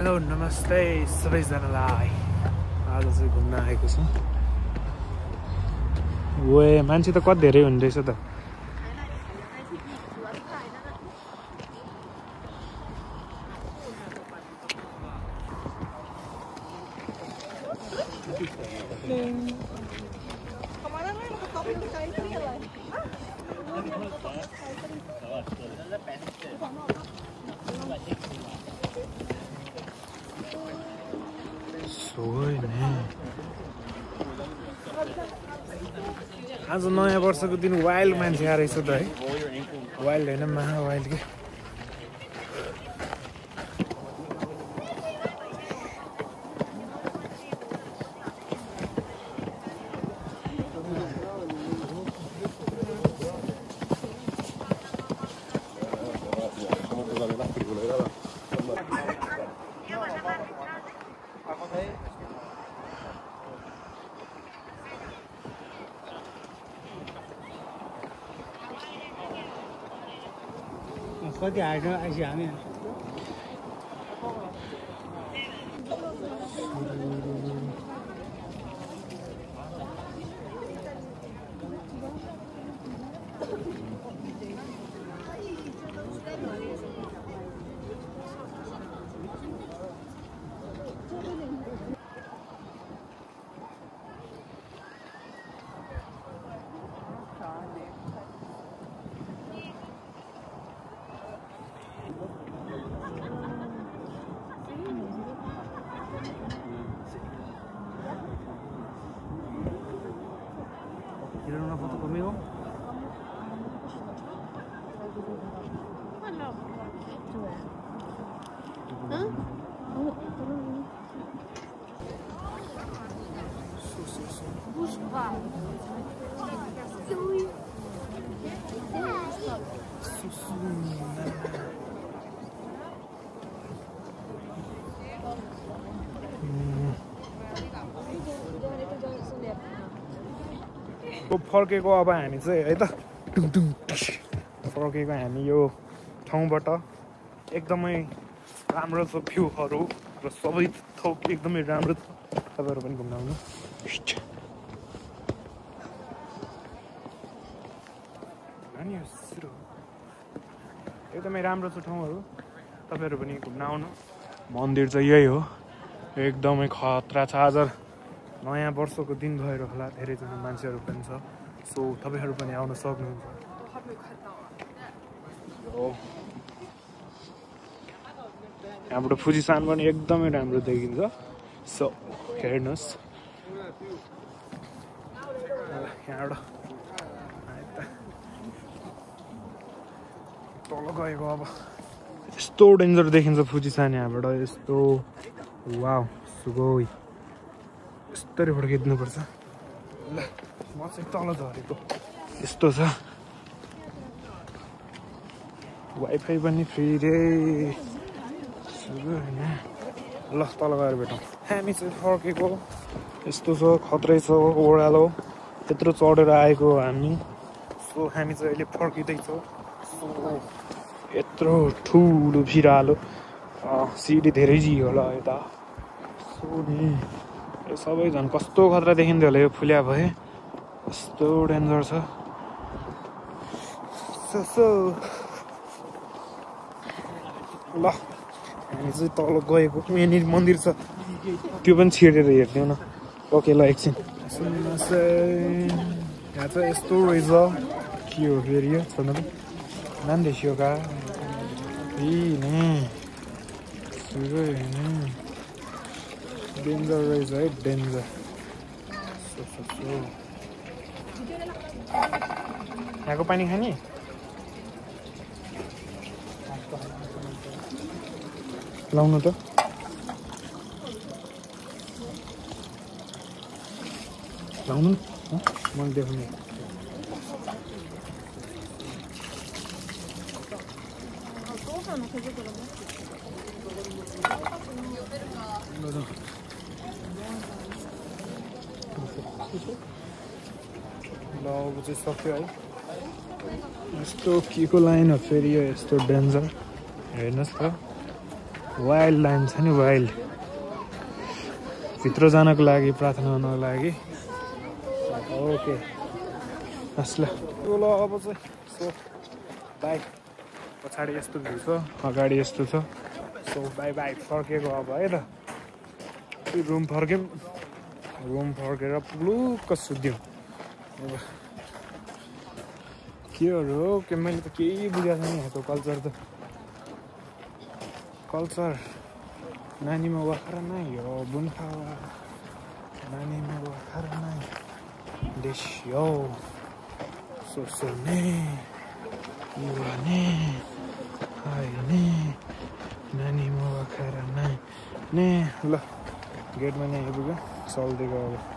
Hello नमस्ते सबैजनालाई। आज चाहिँ घुम्न आएको छु। ओए मान्छे त कति धेरै हुने रहेछ त। आज नयाँ वर्षको दिन वाइल्ड मान्छे आएर रहेछ त है। वाइल्ड होइन महा वाइल्ड के। कति हाइट आइसक्यो हामी। ¿Quieren una foto conmigo? फर्केको अब हामी चाहिँ है त फर्केको हामी यो ठाउँबाट एकदमै राम्रो छ भ्यूहरू र सबै थोक एकदमै राम्रो छ। तपाईँहरू पनि घुम्न आउनु। एकदमै राम्रो छ ठाउँहरू, तपाईँहरू पनि घुम्न आउनु। मन्दिर चाहिँ यही हो, एकदमै खतरा छ। आज नयाँ वर्षको दिन भएर होला, धेरैजना मान्छेहरू पनि छ। सो तपाईँहरू पनि आउन सक्नुहुन्छ। यहाँबाट फुजिसान पनि एकदमै राम्रो देखिन्छ। सो हेर्नुहोस् यहाँबाट तल गएको अब यस्तो डेन्जर देखिन्छ फुजिसान यहाँबाट। यस्तो वाउ सुगोई यस्तरी फर्किदिनुपर्छ। ल म चाहिँ तल झरेको यस्तो छ। वाइफाई पनि फ्री रे होइन। ल तल गएर भेटौँ। हामी चाहिँ फर्केको यस्तो छ, खत्रै छ ओह्रालो। त्यत्रो चढेर आएको हामी। सो हामी चाहिँ अहिले फर्किँदैछौँ। सो यत्रो ठुलो भिरालो, सिडी धेरै जी होला यता। सो नि यो सबै झन् कस्तो खतरा देखिन्थ्यो होला यो फुल्या भए। कस्तो डेन्जर छ। ल हामी चाहिँ तल गएको यहाँनिर मन्दिर छ, त्यो पनि छिरेर हेरिदिउँ न। ओके ल एकछिन सुन्नुहोस्। यहाँ चाहिँ यस्तो रहेछ। के हो फेरि यो छोड्नु त नाम देखियो का डेन्जर रहेछ है, डेन्जर। यहाँको पानी खाने लाउनु त। लाउनु मैले देखाउने। ल अब चाहिँ सक्यो है। यस्तो के को लाइन हो फेरि यो, यस्तो डेन्जर हेर्नुहोस् त। वाइल्ड लाइन छ नि वाइल्ड भित्र जानको लागि प्रार्थना गर्नको लागि ओके हस् ल अब चाहिँ सो बाई पछाडि यस्तो भ्यू छ अगाडि यस्तो छ सो बाई बाई फर्केको अब है त रुम फर्क्यौँ रुम फर्केर पुलुक्क सुत्यौँ अब केहरू हो के मैले त केही बुझाएको छैन यहाँको कल्चर त कल्चर नानीमा वाखर नै हो बुन्खा नानीमा वाखर नै देश यो सोसने युवाने हाइने नानीमा वाखर नै ने ल गेटमा नै आइपुग्यो चल्दै गयो अब